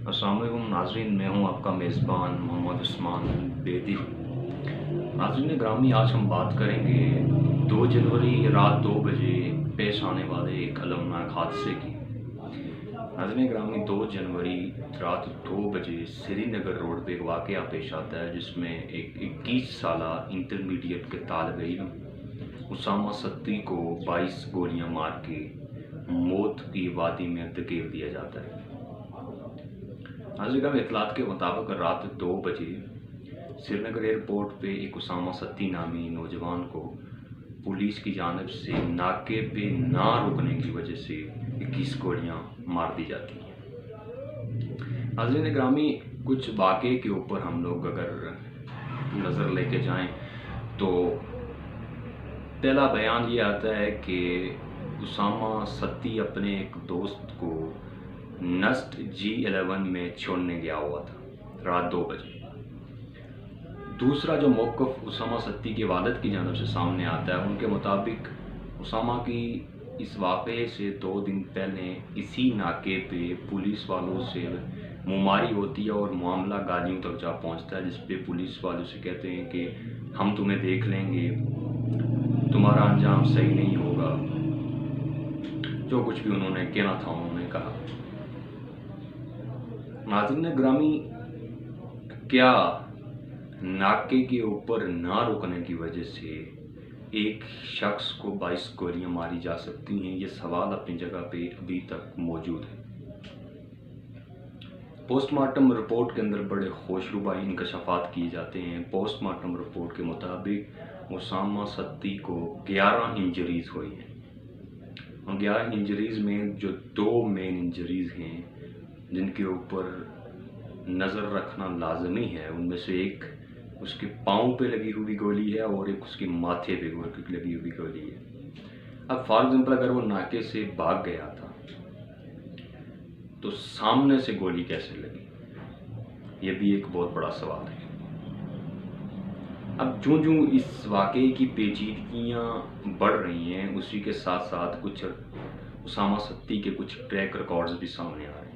अस्सलाम वालेकुम नाज़रीन, मैं हूं आपका मेज़बान मोहम्मद उस्मान बेदी। नाज़रीन ग्रामी, आज हम बात करेंगे 2 जनवरी रात 2 बजे पेश आने वाले एक अलमनाक हादसे की। नाज़रीन ग्रामी, 2 जनवरी रात 2 बजे श्रीनगर रोड पे एक वाक़या पेश आता है जिसमें एक 21 साला इंटरमीडिएट के तालिब इल्म उसामा सत्ती को 22 गोलियां मार के मौत की वादी में धकेल दिया जाता है। नाज़रीन, इतलात के मुताबिक रात 2 बजे श्रीनगर एयरपोर्ट पे एक उसामा सत्ती नामी नौजवान को पुलिस की जानिब से नाके पे ना रुकने की वजह से 21 गोलियां मार दी जाती हैं। नाज़रीन ग्रामी, कुछ वाक़े के ऊपर हम लोग अगर नज़र लेके जाएं तो पहला बयान ये आता है कि उसामा सत्ती अपने एक दोस्त को नस्ट G11 में छोड़ने गया हुआ था रात 2 बजे। दूसरा जो मौक़िफ़ उसामा सत्ती के वालिद की जानिब से सामने आता है, उनके मुताबिक उसामा की इस वाक़े से 2 दिन पहले इसी नाके पे पुलिस वालों से मुमारी होती है और मामला गालियों तक जा पहुंचता है, जिस पे पुलिस वालों से कहते हैं कि हम तुम्हें देख लेंगे, तुम्हारा अंजाम सही नहीं होगा। जो कुछ भी उन्होंने कहना था उन्होंने कहा। नाज़रीन ग्रामी, क्या नाके के ऊपर ना रुकने की वजह से एक शख्स को 22 गोलियां मारी जा सकती हैं? ये सवाल अपनी जगह पे अभी तक मौजूद है। पोस्टमार्टम रिपोर्ट के अंदर बड़े होशरुबा इंकशाफात किए जाते हैं। पोस्टमार्टम रिपोर्ट के मुताबिक उसामा सत्ती को 11 इंजरीज़ हुई हैं। उन 11 इंजरीज़ में जो 2 मेन इंजरीज़ हैं जिनके ऊपर नज़र रखना लाजमी है, उनमें से एक उसके पाँव पे लगी हुई गोली है और एक उसके माथे पे लगी हुई गोली है। अब फॉर एग्जाम्पल, अगर वो नाके से भाग गया था तो सामने से गोली कैसे लगी, ये भी एक बहुत बड़ा सवाल है। अब जो इस वाक़े की पेचीदगियाँ बढ़ रही हैं, उसी के साथ साथ कुछ उसामा सत्ती के कुछ ट्रैक रिकॉर्ड्स भी सामने आ रहे हैं,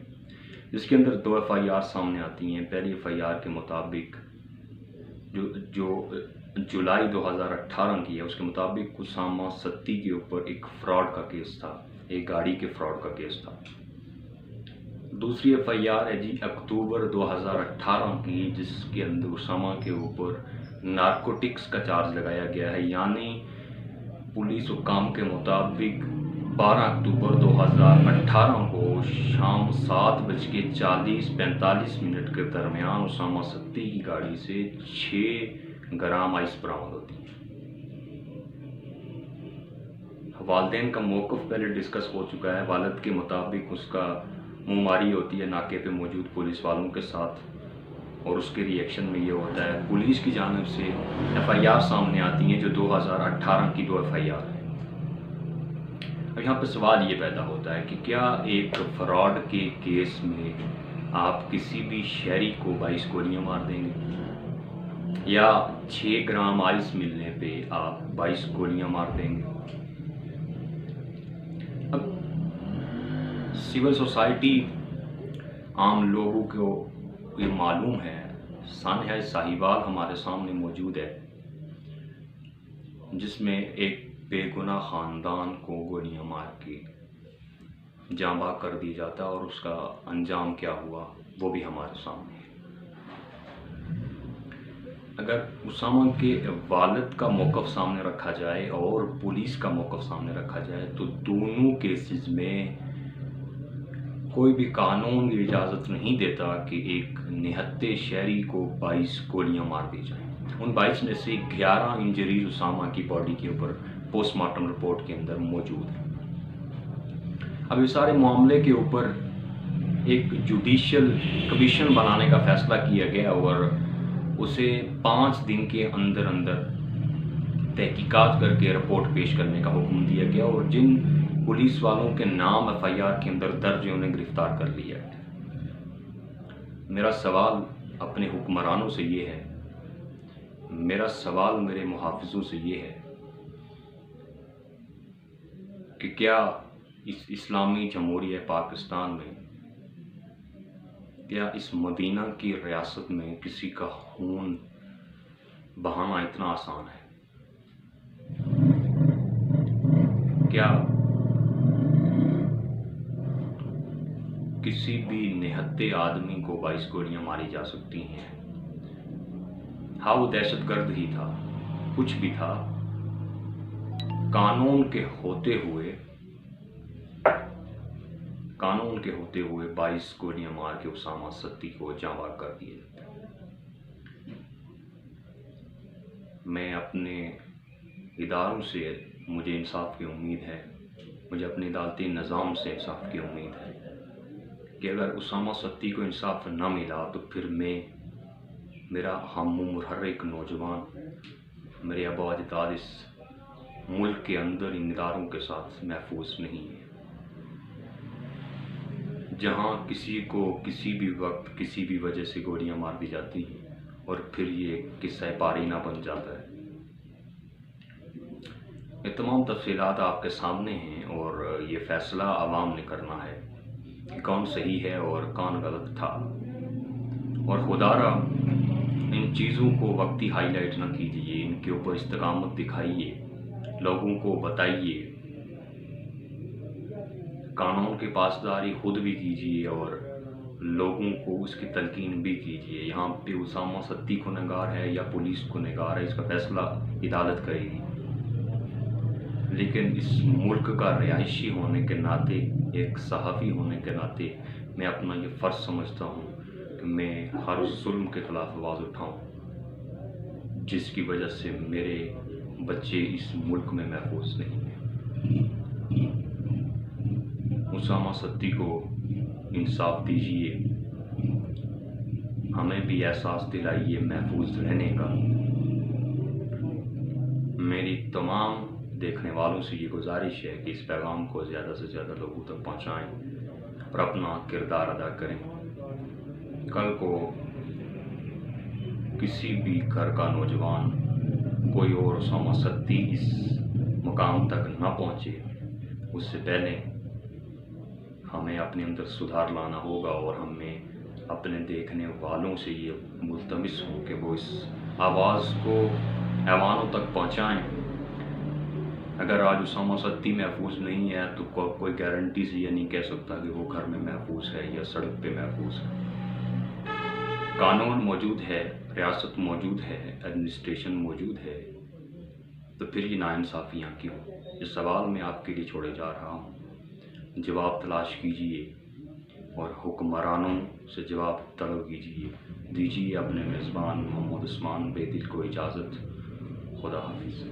जिसके अंदर 2 FIR सामने आती हैं। पहली FIR के मुताबिक जो जुलाई 2018 की है, उसके मुताबिक उसामा सत्ती के ऊपर एक फ्रॉड का केस था, एक गाड़ी के फ्रॉड का केस था। दूसरी FIR है जी अक्टूबर 2018 की, जिसके अंदर उसामा के ऊपर नारकोटिक्स का चार्ज लगाया गया है। यानी पुलिस हुक्काम के मुताबिक 12 अक्टूबर 2018 को शाम 7:40-45 के दरमियान उसामा सत्ती की गाड़ी से 6 ग्राम आइस बरामद होती है। वालिदैन का मौक़िफ़ पहले डिस्कस हो चुका है। वालिद के मुताबिक उसका मुमारी होती है नाके पे मौजूद पुलिस वालों के साथ, और उसके रिएक्शन में ये होता है पुलिस की जानिब से FIR सामने आती हैं, जो 2018 की 2 FIR है। अब यहाँ पे सवाल ये पैदा होता है कि क्या एक फ्रॉड के केस में आप किसी भी शहरी को 22 गोलियां मार देंगे, या 6 ग्राम आइस मिलने पे आप 22 गोलियां मार देंगे? अब सिविल सोसाइटी, आम लोगों को ये मालूम है, सानहा साहिवाल हमारे सामने मौजूद है, जिसमें एक बेगुनाह ख़ानदान को गोलियां मार के जाँ बाग कर दिया जाता है, और उसका अंजाम क्या हुआ वो भी हमारे सामने है। अगर उसामा के वालिद का मौक़िफ़ सामने रखा जाए और पुलिस का मौक़िफ़ सामने रखा जाए, तो दोनों केसेस में कोई भी कानून इजाज़त नहीं देता कि एक निहत्ते शहरी को 22 गोलियां मार दी जाएं। उन 22 में से 11 इंजरीज उसामा की बॉडी के ऊपर पोस्टमार्टम रिपोर्ट के अंदर मौजूद है। अब इस सारे मामले के ऊपर एक जुडिशियल कमीशन बनाने का फैसला किया गया और उसे 5 दिन के अंदर अंदर तहकीकात करके रिपोर्ट पेश करने का हुक्म दिया गया, और जिन पुलिस वालों के नाम FIR के अंदर दर्ज है उन्हें गिरफ्तार कर लिया है। मेरा सवाल अपने हुक्मरानों से ये है, मेरा सवाल मेरे मुहाफ़िज़ों से ये है कि क्या इस इस्लामी जमहूरिया पाकिस्तान में کیا اس مبینہ کی ریاست میں کسی کا خون بہانا اتنا آسان ہے؟ کیا کسی بھی نہتے آدمی کو 22 گولیاں ماری جا سکتی ہیں؟ ہاں، وہ دہشت گرد ہی تھا، کچھ بھی تھا، قانون کے ہوتے ہوئے 22 گولیاں مار کے اسامہ ستی کو جاں بحق کر دیا جاتا ہے۔ میں اپنے اداروں سے مجھے انصاف کی امید ہے، مجھے اپنے عدالتی نظام سے انصاف کی امید ہے کہ اگر اسامہ ستی کو انصاف نہ ملا تو پھر میرا ہم عمر ہر ایک نوجوان، میرے آبا و اجداد اس ملک کے اندر ان اداروں کے ساتھ محفوظ نہیں ہے، جہاں کسی کو کسی بھی وقت کسی بھی وجہ سے گولیاں مار دی جاتی ہیں اور پھر یہ قصہ پارینہ بن جاتا ہے۔ یہ تمام تفصیلات آپ کے سامنے ہیں اور یہ فیصلہ عوام نے کرنا ہے کہ کون صحیح ہے اور کون غلط تھا، اور خدارا ان چیزوں کو وقتی ہائی لائٹ نہ کیجیے، ان کے اوپر استقامت دکھائیے، لوگوں کو بتائیے، قانون کی پاسداری خود بھی کیجیے اور لوگوں کو اس کی تلقین بھی کیجیے۔ یہاں پہ اسامہ ستی گنہگار ہے یا پولیس گنہگار ہے، اس کا فیصلہ عدالت کرے گی، لیکن اس ملک کا رہائشی ہونے کے ناطے، ایک صحافی ہونے کے ناطے میں اپنا یہ فرض سمجھتا ہوں کہ میں ہر ظلم کے خلاف آواز اٹھاؤں جس کی وجہ سے میرے بچے اس ملک میں محفوظ نہیں ہیں۔ اسامہ ستی کو انصاف دیجیے، ہمیں بھی احساس دلائیے محفوظ رہنے کا۔ میری تمام دیکھنے والوں سے یہ گزارش ہے کہ اس پیغام کو زیادہ سے زیادہ لوگوں تک پہنچائیں اور اپنا کردار ادا کریں۔ کل کو کسی بھی گھر کا نوجوان، کوئی اور اسامہ ستی اس مقام تک نہ پہنچے، اس سے پہلے ہمیں اپنے اندر سدھار لانا ہوگا اور ہمیں اپنے دیکھنے والوں سے یہ ملتمس ہوں کہ وہ اس آواز کو ایوانوں تک پہنچائیں۔ اگر آج اسامہ ستی محفوظ نہیں ہے تو کوئی گارنٹی سے یہ نہیں کہہ سکتا کہ وہ گھر میں محفوظ ہے یا سڑک پہ محفوظ ہے۔ قانون موجود ہے، ریاست موجود ہے، ایڈمنسٹریشن موجود ہے، تو پھر یہ ناانصافیاں کیوں؟ یہ سوال میں آپ کے لیے چھوڑے جا رہا ہوں، جواب تلاش کیجیے اور حکمرانوں سے جواب طلب دیجیے اپنے میزبان محمد عثمان بے دل کو اجازت۔ خدا حافظ۔